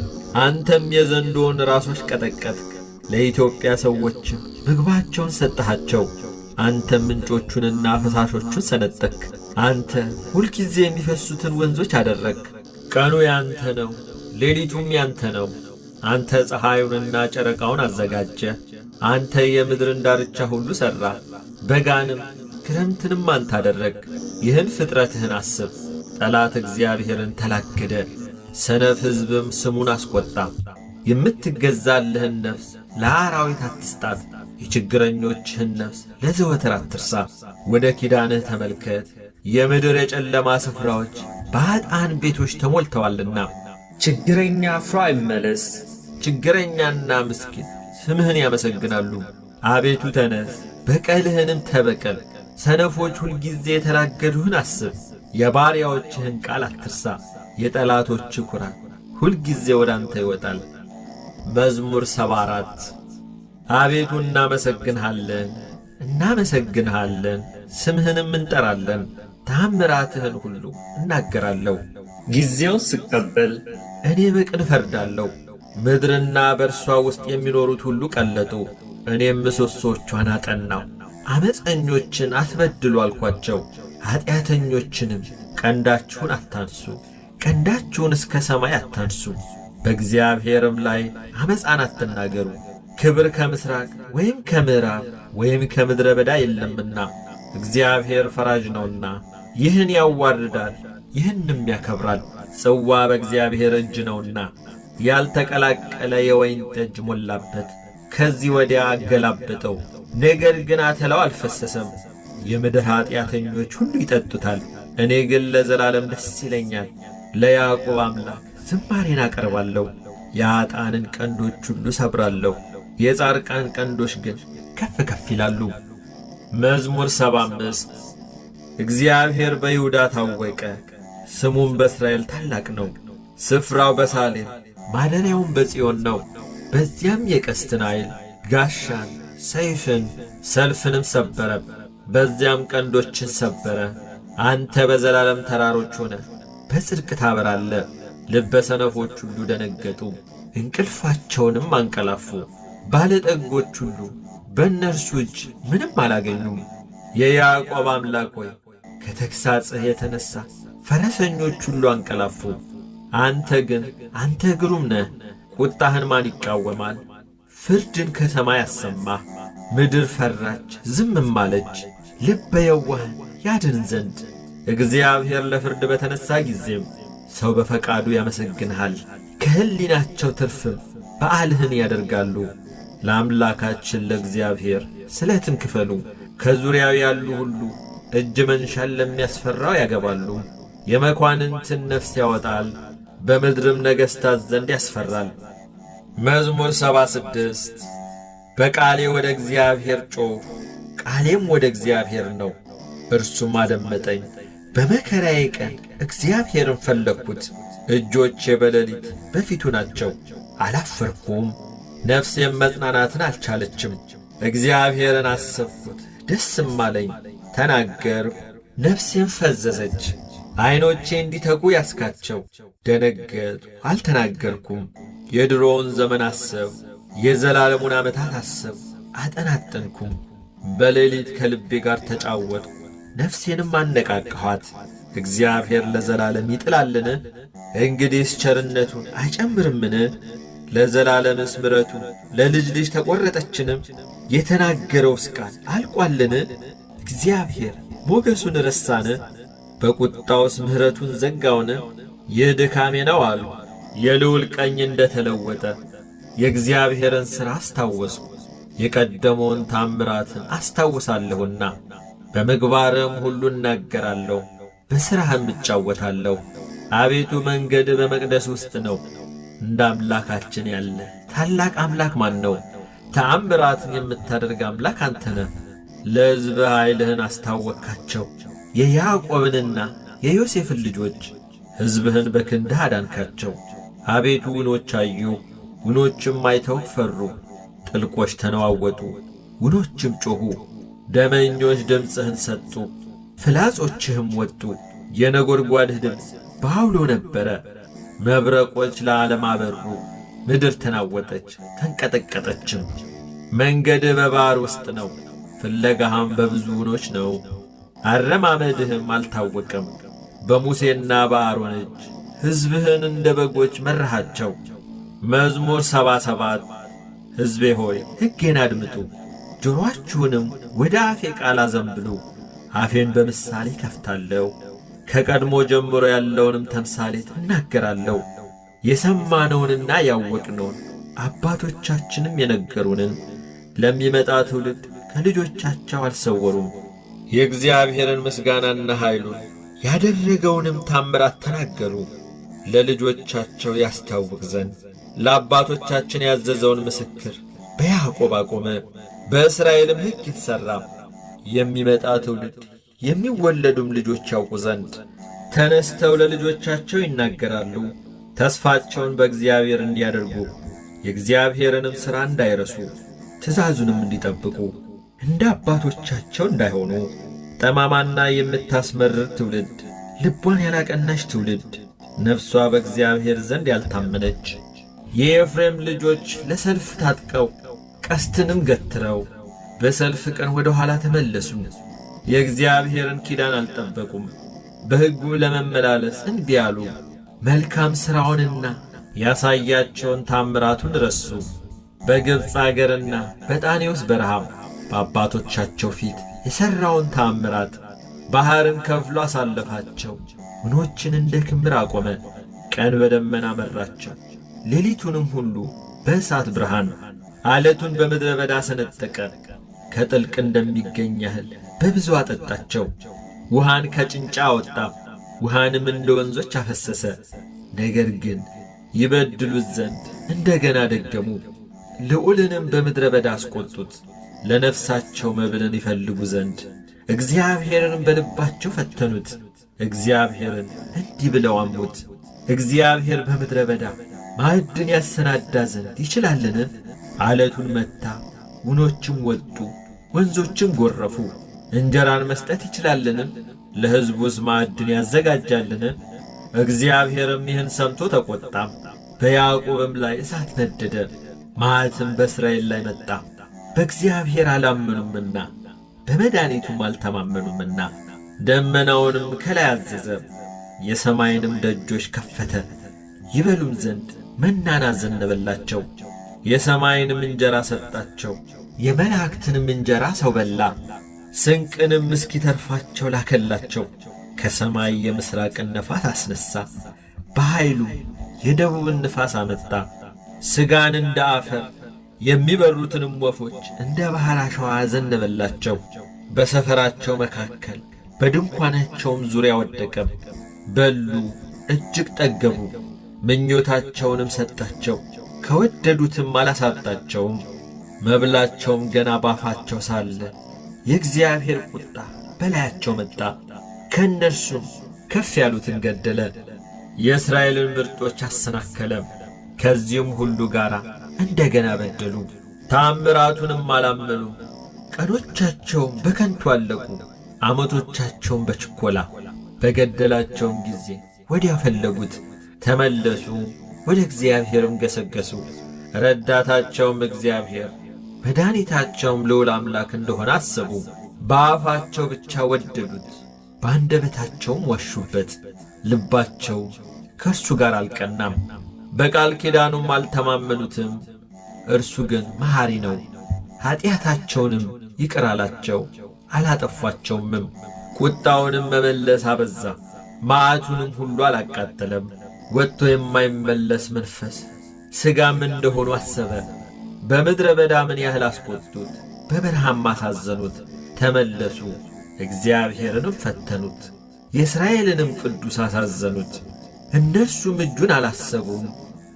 አንተም የዘንዶውን ራሶች ቀጠቀጥክ። ለኢትዮጵያ ሰዎች ምግባቸውን ሰጠሃቸው። አንተም ምንጮቹንና ፈሳሾቹን ሰነጠቅ። አንተ ሁልጊዜ የሚፈሱትን ወንዞች አደረግ። ቀኑ ያንተ ነው፣ ሌሊቱም ያንተ ነው። አንተ ፀሐዩንና ጨረቃውን አዘጋጀ። አንተ የምድርን ዳርቻ ሁሉ ሠራ። በጋንም ክረምትንም አንተ አደረግ። ይህን ፍጥረትህን አስብ። ጠላት እግዚአብሔርን ተላገደ፣ ሰነፍ ሕዝብም ስሙን አስቈጣ። የምትገዛልህን ነፍስ ለአራዊት አትስጣት፣ የችግረኞችህን ነፍስ ለዘወትር አትርሳ። ወደ ኪዳንህ ተመልከት፣ የምድር የጨለማ ስፍራዎች በኃጥአን ቤቶች ተሞልተዋልና። ችግረኛ አፍሮ አይመለስ፣ ችግረኛና ምስኪን ስምህን ያመሰግናሉ። አቤቱ ተነስ፣ በቀልህንም ተበቀል። ሰነፎች ሁልጊዜ የተላገዱህን አስብ። የባሪያዎችህን ቃል አትርሳ። የጠላቶች ኩራት ሁልጊዜ ወደ አንተ ይወጣል። መዝሙር 74 አቤቱ እናመሰግንሃለን፣ ስምህንም እንጠራለን። ተአምራትህን ሁሉ እናገራለሁ። ጊዜውን ስቀበል እኔ በቅን እፈርዳለሁ። ምድርና በእርሷ ውስጥ የሚኖሩት ሁሉ ቀለጡ። እኔም ምሰሶቿን አጠናሁ። ዓመፀኞችን አትበድሉ አልኳቸው፣ ኀጢአተኞችንም ቀንዳችሁን አታንሱ፣ ቀንዳችሁን እስከ ሰማይ አታንሱ። በእግዚአብሔርም ላይ ዓመፃን አትናገሩ። ክብር ከምሥራቅ ወይም ከምዕራብ ወይም ከምድረ በዳ የለምና። እግዚአብሔር ፈራጅ ነውና ይህን ያዋርዳል፣ ይህንም ያከብራል። ጽዋ በእግዚአብሔር እጅ ነውና ያልተቀላቀለ የወይን ጠጅ ሞላበት። ከዚህ ወዲያ አገላበጠው፣ ነገር ግን አተላው አልፈሰሰም። የምድር ኀጢአተኞች ሁሉ ይጠጡታል። እኔ ግን ለዘላለም ደስ ይለኛል። ለያዕቆብ አምላክ ዝማሬን አቀርባለሁ። የኀጥአንን ቀንዶች ሁሉ ሰብራለሁ፣ የጻድቃን ቀንዶች ግን ከፍ ከፍ ይላሉ። መዝሙር 75 እግዚአብሔር በይሁዳ ታወቀ፣ ስሙም በእስራኤል ታላቅ ነው። ስፍራው በሳሌም ማደሪያውም በጽዮን ነው። በዚያም የቀስትን ኃይል ጋሻን፣ ሰይፍን፣ ሰልፍንም ሰበረ። በዚያም ቀንዶችን ሰበረ። አንተ በዘላለም ተራሮች ሆነ በጽድቅ ታበራለ። ልበ ሰነፎች ሁሉ ደነገጡ፣ እንቅልፋቸውንም አንቀላፉ። ባለጠጎች ሁሉ በእነርሱ እጅ ምንም አላገኙም። የያዕቆብ አምላክ ሆይ ከተግሣጽህ የተነሣ ፈረሰኞች ሁሉ አንቀላፉ። አንተ ግሩም ነህ። ቁጣህን ማን ይቃወማል? ፍርድን ከሰማይ አሰማህ። ምድር ፈራች ዝምም አለች፣ ልበ የዋህን ያድን ዘንድ። እግዚአብሔር ለፍርድ በተነሣ ጊዜም ሰው በፈቃዱ ያመሰግንሃል። ከሕሊናቸው ትርፍም በዓልህን ያደርጋሉ። ለአምላካችን ለእግዚአብሔር ስለትን ክፈሉ። ከዙሪያው ያሉ ሁሉ እጅ መንሻን ለሚያስፈራው ያገባሉ። የመኳንንትን ነፍስ ያወጣል፣ በምድርም ነገሥታት ዘንድ ያስፈራል። መዝሙር 76 በቃሌ ወደ እግዚአብሔር ጮኽሁ፣ ቃሌም ወደ እግዚአብሔር ነው፣ እርሱም አደመጠኝ። በመከራዬ ቀን እግዚአብሔርን ፈለግሁት። እጆቼ በሌሊት በፊቱ ናቸው፣ አላፈርኩም። ነፍሴም መጽናናትን አልቻለችም። እግዚአብሔርን አሰብሁት፣ ደስም አለኝ። ተናገርሁ፣ ነፍሴም ፈዘዘች። ዐይኖቼ እንዲተጉ ያስካቸው፣ ደነገጥሁ፣ አልተናገርኩም። የድሮውን ዘመን አሰብሁ፣ የዘላለሙን ዓመታት አሰብሁ፣ አጠናጠንኩም። በሌሊት ከልቤ ጋር ተጫወትሁ፣ ነፍሴንም አነቃቅኋት። እግዚአብሔር ለዘላለም ይጥላልን? እንግዲህስ ቸርነቱን አይጨምርምን? ለዘላለምስ ምሕረቱ ለልጅ ልጅ ተቈረጠችንም? የተናገረውስ ቃል አልቋልን? እግዚአብሔር ሞገሱን ረሳን? በቁጣውስ ምሕረቱን ዘጋውን? ይህ ድካሜ ነው አሉ። የልዑል ቀኝ እንደ ተለወጠ የእግዚአብሔርን ሥራ አስታወስሁ። የቀደመውን ታምራትን አስታውሳለሁና በምግባርም ሁሉ እናገራለሁ፣ በሥራህም እጫወታለሁ። አቤቱ መንገድ በመቅደስ ውስጥ ነው። እንደ አምላካችን ያለ ታላቅ አምላክ ማን ነው? ተአምራትን የምታደርግ አምላክ አንተ ነህ። ለሕዝብህ ኃይልህን አስታወቅካቸው። የያዕቆብንና የዮሴፍን ልጆች ሕዝብህን በክንድህ አዳንካቸው። አቤቱ ውኖች አዩ፣ ውኖችም አይተው ፈሩ። ጥልቆች ተነዋወጡ፣ ውኖችም ጮኹ። ደመኞች ድምፅህን ሰጡ፣ ፍላጾችህም ወጡ። የነጐድጓድህ ድምፅ በዐውሎ ነበረ። መብረቆች ለዓለም አበሩ፣ ምድር ተናወጠች ተንቀጠቀጠችም። መንገድህ በባሕር ውስጥ ነው፣ ፍለጋህም በብዙ ውኆች ነው። አረማመድህም አልታወቀም። በሙሴና በአሮን እጅ ሕዝብህን እንደ በጎች መራሃቸው። መዝሙር 77 ሕዝቤ ሆይ ሕጌን አድምጡ፣ ጆሮአችሁንም ወደ አፌ ቃል አዘንብሉ። አፌን በምሳሌ ከፍታለሁ፣ ከቀድሞ ጀምሮ ያለውንም ተምሳሌት እናገራለሁ። የሰማነውንና ያወቅነውን አባቶቻችንም የነገሩንን ለሚመጣ ትውልድ ከልጆቻቸው አልሰወሩም። የእግዚአብሔርን ምስጋናና ኃይሉን ያደረገውንም ታምራት ተናገሩ። ለልጆቻቸው ያስታውቅ ዘንድ ለአባቶቻችን ያዘዘውን ምስክር በያዕቆብ አቆመ። በእስራኤልም ሕግ ይሠራ። የሚመጣ ትውልድ የሚወለዱም ልጆች ያውቁ ዘንድ ተነስተው ለልጆቻቸው ይናገራሉ። ተስፋቸውን በእግዚአብሔር እንዲያደርጉ የእግዚአብሔርንም ሥራ እንዳይረሱ ትእዛዙንም እንዲጠብቁ እንደ አባቶቻቸው እንዳይሆኑ። ጠማማና የምታስመርር ትውልድ፣ ልቧን ያላቀናች ትውልድ፣ ነፍሷ በእግዚአብሔር ዘንድ ያልታመነች። የኤፍሬም ልጆች ለሰልፍ ታጥቀው ቀስትንም ገትረው በሰልፍ ቀን ወደ ኋላ ተመለሱ። የእግዚአብሔርን ኪዳን አልጠበቁም፣ በሕጉ ለመመላለስ እንቢ አሉ። መልካም ሥራውንና ያሳያቸውን ታምራቱን ረሱ። በግብፅ አገርና በጣኔዎስ በረሃም በአባቶቻቸው ፊት የሠራውን ታምራት ባሕርን ከፍሎ አሳለፋቸው። ውኆችን እንደ ክምር አቆመ። ቀን በደመና መራቸው፣ ሌሊቱንም ሁሉ በእሳት ብርሃን። ዓለቱን በምድረ በዳ ሰነጠቀ፣ ከጥልቅ እንደሚገኝ ያህል በብዙ አጠጣቸው። ውሃን ከጭንጫ አወጣ፣ ውሃንም እንደ ወንዞች አፈሰሰ። ነገር ግን ይበድሉት ዘንድ እንደገና ደገሙ፣ ልዑልንም በምድረ በዳ አስቈጡት። ለነፍሳቸው መብልን ይፈልጉ ዘንድ እግዚአብሔርንም በልባቸው ፈተኑት። እግዚአብሔርን እንዲህ ብለው አሙት፣ እግዚአብሔር በምድረ በዳ ማዕድን ያሰናዳ ዘንድ ይችላልን? ዓለቱን መታ፣ ውኆችም ወጡ፣ ወንዞችም ጐረፉ። እንጀራን መስጠት ይችላልን? ለሕዝቡስ ማዕድን ያዘጋጃልን? እግዚአብሔርም ይህን ሰምቶ ተቈጣም፣ በያዕቆብም ላይ እሳት ነደደ፣ መዓትም በእስራኤል ላይ መጣ። በእግዚአብሔር አላመኑምና በመድኃኒቱም አልተማመኑምና። ደመናውንም ከላይ አዘዘ፣ የሰማይንም ደጆች ከፈተ፣ ይበሉም ዘንድ መናን አዘነበላቸው። የሰማይንም እንጀራ ሰጣቸው፣ የመላእክትንም እንጀራ ሰው በላ። ስንቅንም እስኪተርፋቸው ላከላቸው። ከሰማይ የምሥራቅን ነፋስ አስነሣ፣ በኃይሉ የደቡብን ንፋስ አመጣ። ሥጋን እንደ አፈር የሚበሩትንም ወፎች እንደ ባሕር አሸዋ አዘነበላቸው። በሰፈራቸው መካከል በድንኳናቸውም ዙሪያ ወደቀም። በሉ እጅግ ጠገቡ፣ ምኞታቸውንም ሰጣቸው፣ ከወደዱትም አላሳጣቸውም። መብላቸውም ገና ባፋቸው ሳለ የእግዚአብሔር ቁጣ በላያቸው መጣ፣ ከእነርሱም ከፍ ያሉትን ገደለ። የእስራኤልን ምርጦች አሰናከለም፣ ከዚህም ሁሉ ጋር እንደገና በደሉ። ታምራቱንም አላመኑም። ቀኖቻቸውም በከንቱ አለቁ፣ ዓመቶቻቸውም በችኰላ። በገደላቸውም ጊዜ ወዲያ ፈለጉት፣ ተመለሱ፣ ወደ እግዚአብሔርም ገሰገሱ። ረዳታቸውም እግዚአብሔር መድኃኒታቸውም ልዑል አምላክ እንደሆነ አሰቡ። በአፋቸው ብቻ ወደዱት፣ በአንደበታቸውም ዋሹበት። ልባቸው ከእርሱ ጋር አልቀናም፣ በቃል ኪዳኑም አልተማመኑትም። እርሱ ግን መሐሪ ነው፣ ኀጢአታቸውንም ይቅር አላቸው፣ አላጠፏቸውምም። ቁጣውንም መመለስ አበዛ፣ መዓቱንም ሁሉ አላቃጠለም። ወጥቶ የማይመለስ መንፈስ ሥጋም እንደሆኑ አሰበ። በምድረ በዳ ምን ያህል አስቈጡት፣ በበረሃም አሳዘኑት። ተመለሱ፣ እግዚአብሔርንም ፈተኑት፣ የእስራኤልንም ቅዱስ አሳዘኑት። እነርሱም እጁን አላሰቡም።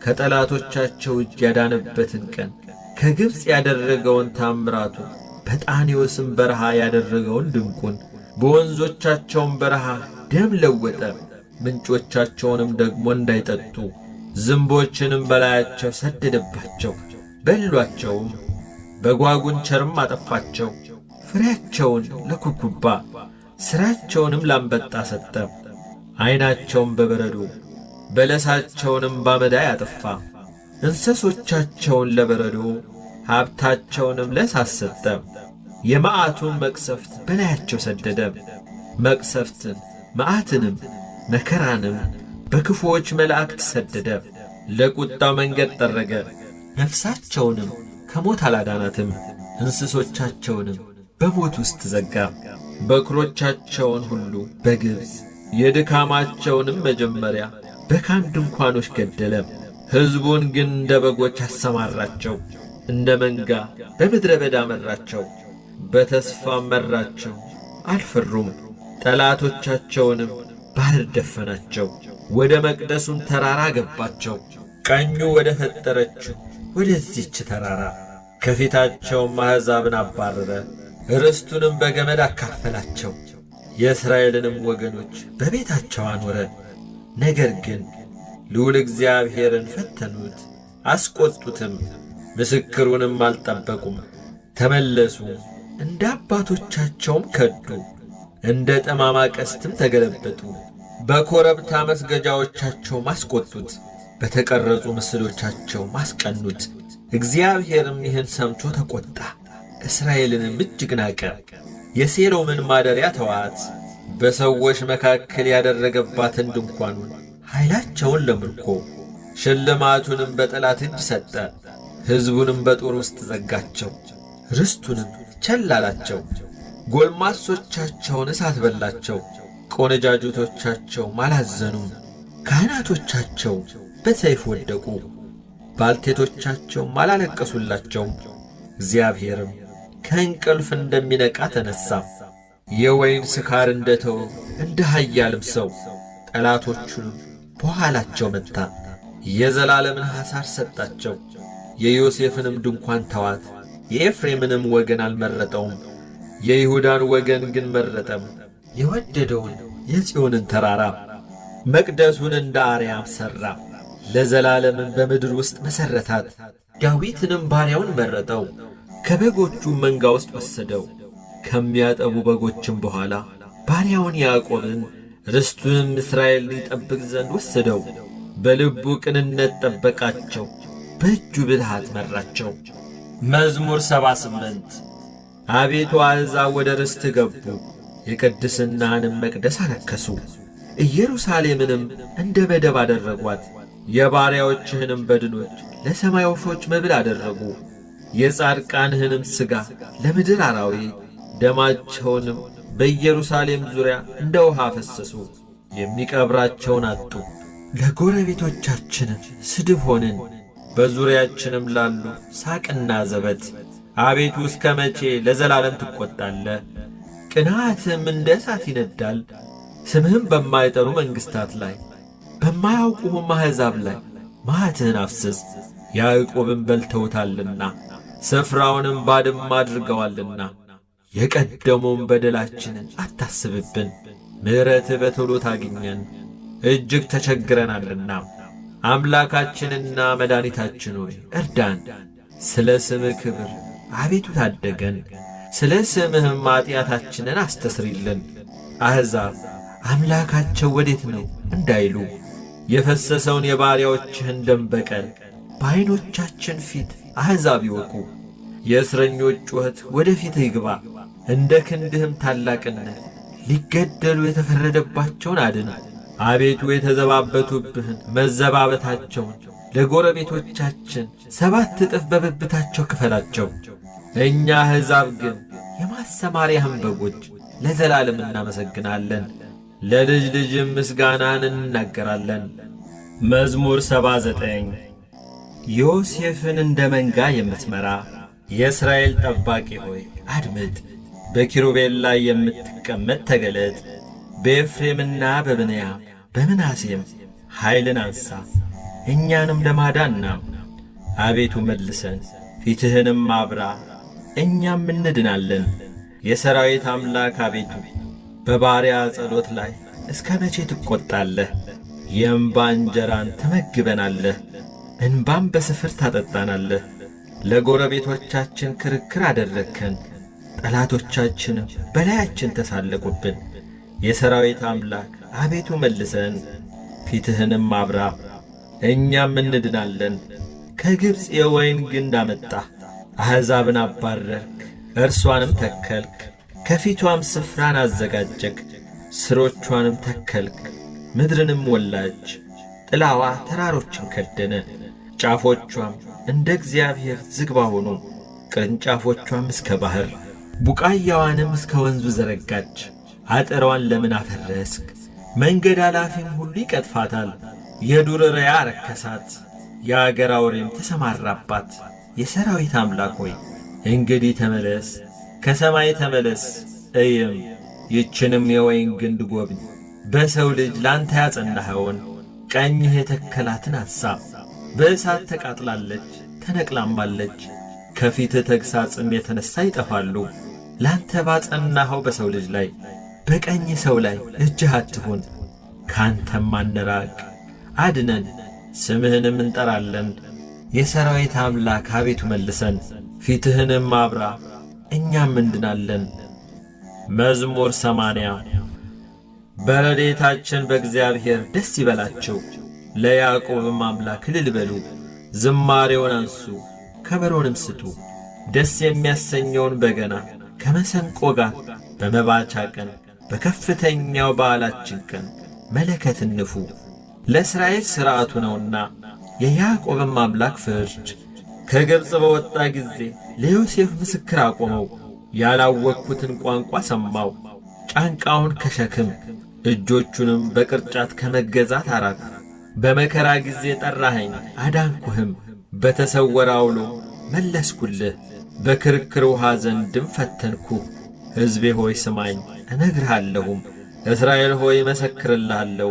ከጠላቶቻቸው እጅ ያዳነበትን ቀን፣ ከግብፅ ያደረገውን ታምራቱ፣ በጣኔዎስም በረሃ ያደረገውን ድንቁን፣ በወንዞቻቸውም በረሃ ደም ለወጠ። ምንጮቻቸውንም ደግሞ እንዳይጠጡ ዝንቦችንም በላያቸው ሰደደባቸው፣ በሏቸውም። በጓጉንቸርም አጠፋቸው። ፍሬያቸውን ለኩብኩባ ሥራቸውንም ላንበጣ ሰጠ። ዐይናቸውም በበረዶ በለሳቸውንም ባመዳይ አጠፋ። እንስሶቻቸውን ለበረዶ ሀብታቸውንም ለእሳት ሰጠ። የመዓቱን መቅሰፍት በላያቸው ሰደደ። መቅሰፍትን መዓትንም መከራንም በክፉዎች መላእክት ሰደደ። ለቁጣው መንገድ ጠረገ። ነፍሳቸውንም ከሞት አላዳናትም። እንስሶቻቸውንም በሞት ውስጥ ዘጋ። በኵሮቻቸውን ሁሉ በግብፅ የድካማቸውንም መጀመሪያ በካም ድንኳኖች ገደለ። ሕዝቡን ግን እንደ በጎች አሰማራቸው፣ እንደ መንጋ በምድረ በዳ መራቸው። በተስፋም መራቸው፣ አልፈሩም። ጠላቶቻቸውንም ባሕር ደፈናቸው። ወደ መቅደሱም ተራራ ገባቸው። ቀኙ ወደ ፈጠረችው ወደዚች ተራራ ከፊታቸውም አሕዛብን አባረረ። ርስቱንም በገመድ አካፈላቸው። የእስራኤልንም ወገኖች በቤታቸው አኖረ። ነገር ግን ልዑል እግዚአብሔርን ፈተኑት፣ አስቈጡትም፣ ምስክሩንም አልጠበቁም። ተመለሱ፣ እንደ አባቶቻቸውም ከዱ፣ እንደ ጠማማ ቀስትም ተገለበጡ። በኮረብታ መስገጃዎቻቸውም አስቈጡት፣ በተቀረጹ ምስሎቻቸውም አስቀኑት። እግዚአብሔርም ይህን ሰምቶ ተቈጣ፣ እስራኤልንም እጅግ ናቀ። የሴሎምን ማደሪያ ተዋት፣ በሰዎች መካከል ያደረገባትን ድንኳኑን፣ ኃይላቸውን ለምርኮ ሽልማቱንም በጠላት እጅ ሰጠ። ሕዝቡንም በጦር ውስጥ ዘጋቸው፣ ርስቱንም ቸል አላቸው። ጎልማሶቻቸውን እሳት በላቸው፣ ቆነጃጅቶቻቸውም አላዘኑም። ካህናቶቻቸው በሰይፍ ወደቁ፣ ባልቴቶቻቸውም አላለቀሱላቸውም። እግዚአብሔርም ከእንቅልፍ እንደሚነቃ ተነሣ፣ የወይን ስካር እንደ ተወ እንደ ኃያልም ሰው ጠላቶቹንም በኋላቸው መታ። የዘላለምን ሐሳር ሰጣቸው። የዮሴፍንም ድንኳን ተዋት፣ የኤፍሬምንም ወገን አልመረጠውም። የይሁዳን ወገን ግን መረጠም፣ የወደደውን የጽዮንን ተራራ። መቅደሱን እንደ አርያም ሠራ፣ ለዘላለምን በምድር ውስጥ መሠረታት። ዳዊትንም ባሪያውን መረጠው፣ ከበጎቹም መንጋ ውስጥ ወሰደው። ከሚያጠቡ በጎችም በኋላ ባሪያውን ያዕቆብን ርስቱንም እስራኤልን ይጠብቅ ዘንድ ወሰደው። በልቡ ቅንነት ጠበቃቸው፣ በእጁ ብልሃት መራቸው። መዝሙር 78 አቤቱ አሕዛብ ወደ ርስትህ ገቡ፣ የቅድስናህንም መቅደስ አረከሱ። ኢየሩሳሌምንም እንደ መደብ አደረጓት። የባሪያዎችህንም በድኖች ለሰማይ ወፎች መብል አደረጉ። የጻድቃንህንም ሥጋ ለምድር አራዊት፣ ደማቸውንም በኢየሩሳሌም ዙሪያ እንደ ውሃ ፈሰሱ። የሚቀብራቸውን አጡ። ለጎረቤቶቻችንም ስድብ ሆንን፣ በዙሪያችንም ላሉ ሳቅና ዘበት። አቤቱ እስከ መቼ ለዘላለም ትቈጣለህ? ቅንዓትህም እንደ እሳት ይነዳል። ስምህም በማይጠሩ መንግሥታት ላይ በማያውቁህም አሕዛብ ላይ መዓትህን አፍስስ። ያዕቆብን በልተውታልና ስፍራውንም ባድማ አድርገዋልና። የቀደመውን በደላችንን አታስብብን፣ ምሕረትህ በቶሎ ታግኘን፣ እጅግ ተቸግረናልና። አምላካችንና መድኃኒታችን ሆይ እርዳን። ስለ ስምህ ክብር አቤቱ ታደገን፣ ስለ ስምህም ኃጢአታችንን አስተስሪልን። አሕዛብ አምላካቸው ወዴት ነው እንዳይሉ የፈሰሰውን የባሪያዎችህን ደም በቀል በዐይኖቻችን ፊት አሕዛብ ይወቁ። የእስረኞች ጩኸት ወደ ፊትህ ይግባ፣ እንደ ክንድህም ታላቅነት ሊገደሉ የተፈረደባቸውን አድን። አቤቱ የተዘባበቱብህን መዘባበታቸውን ለጎረቤቶቻችን 7 እጥፍ በብብታቸው ክፈላቸው። እኛ አሕዛብ ግን የማሰማሪያህን በጎች ለዘላለም እናመሰግናለን፣ ለልጅ ልጅም ምስጋናን እንናገራለን። መዝሙር 79 ዮሴፍን እንደ መንጋ የምትመራ የእስራኤል ጠባቂ ሆይ አድምጥ። በኪሩቤል ላይ የምትቀመጥ ተገለጥ። በኤፍሬምና በብንያም በምናሴም ኃይልን አንሣ፣ እኛንም ለማዳንና አቤቱ መልሰን፣ ፊትህንም አብራ፣ እኛም እንድናለን። የሠራዊት አምላክ አቤቱ በባሪያ ጸሎት ላይ እስከ መቼ ትቈጣለህ? የእንባ እንጀራን ትመግበናለህ፣ እንባም በስፍር ታጠጣናለህ። ለጎረቤቶቻችን ክርክር አደረግከን፣ ጠላቶቻችንም በላያችን ተሳለቁብን። የሠራዊት አምላክ አቤቱ መልሰን፣ ፊትህንም አብራ፣ እኛም እንድናለን። ከግብፅ የወይን ግንድ አመጣህ። አሕዛብን አባረርክ፣ እርሷንም ተከልክ። ከፊቷም ስፍራን አዘጋጀክ፣ ስሮቿንም ተከልክ። ምድርንም ሞላች። ጥላዋ ተራሮችን ከደነ። ጫፎቿም እንደ እግዚአብሔር ዝግባ ሆኑ፣ ቅርንጫፎቿም እስከ ባሕር። ቡቃያዋንም እስከ ወንዙ ዘረጋች። አጥሯን ለምን አፈረስክ? መንገድ አላፊም ሁሉ ይቀጥፋታል። የዱር ርያ ረከሳት፣ የአገር አውሬም ተሰማራባት። የሰራዊት አምላክ ሆይ እንግዲህ ተመለስ፣ ከሰማይ ተመለስ እይም፣ ይችንም የወይን ግንድ ጎብኝ። በሰው ልጅ ላንተ ያጸናኸውን ቀኝህ የተከላትን አሳብ። በእሳት ተቃጥላለች ተነቅላማለች፣ ከፊትህ ተግሣጽም የተነሣ ይጠፋሉ። ላንተ ባጸናኸው በሰው ልጅ ላይ በቀኝ ሰው ላይ እጅህ አትሁን። ካንተም አንራቅ፣ አድነን፣ ስምህንም እንጠራለን። የሰራዊት አምላክ አቤቱ መልሰን፣ ፊትህንም አብራ፣ እኛም እንድናለን። መዝሙር 80 በረድኤታችን በእግዚአብሔር ደስ ይበላቸው፣ ለያዕቆብም አምላክ እልል በሉ። ዝማሬውን አንሱ፣ ከበሮንም ስቱ፣ ደስ የሚያሰኘውን በገና ከመሰንቆ ጋር። በመባቻ ቀን በከፍተኛው በዓላችን ቀን መለከትን ንፉ። ለእስራኤል ሥርዓቱ ነውና የያዕቆብም አምላክ ፍርድ። ከግብፅ በወጣ ጊዜ ለዮሴፍ ምስክር አቆመው። ያላወቅኩትን ቋንቋ ሰማው። ጫንቃውን ከሸክም እጆቹንም በቅርጫት ከመገዛት አራቅ። በመከራ ጊዜ ጠራኸኝ አዳንኩህም። በተሰወረ አውሎ መለስኩልህ። በክርክር ውሃ ዘንድም ፈተንኩህ። ሕዝቤ ሆይ ስማኝ እነግርሃለሁም፣ እስራኤል ሆይ እመሰክርልሃለሁ።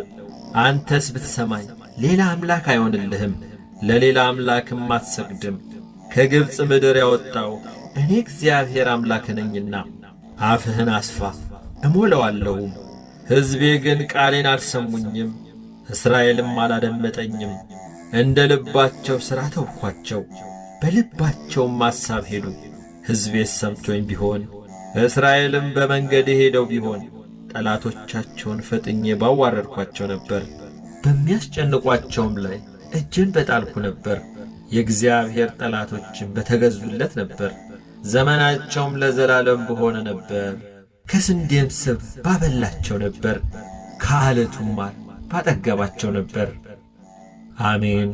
አንተስ ብትሰማኝ ሌላ አምላክ አይሆንልህም፣ ለሌላ አምላክም አትሰግድም። ከግብፅ ምድር ያወጣው እኔ እግዚአብሔር አምላክ ነኝና አፍህን አስፋ እሞላዋለሁም። ሕዝቤ ግን ቃሌን አልሰሙኝም፣ እስራኤልም አላደመጠኝም። እንደ ልባቸው ሥራ ተውኳቸው፣ በልባቸውም አሳብ ሄዱ። ሕዝቤስ ሰምቶኝ ቢሆን እስራኤልም በመንገድ ሄደው ቢሆን ጠላቶቻቸውን ፈጥኜ ባዋረድኳቸው ነበር። በሚያስጨንቋቸውም ላይ እጄን በጣልኩ ነበር። የእግዚአብሔር ጠላቶችም በተገዙለት ነበር። ዘመናቸውም ለዘላለም በሆነ ነበር። ከስንዴም ስብ ባበላቸው ነበር፣ ከዓለቱም ማር ባጠገባቸው ነበር። አሜን።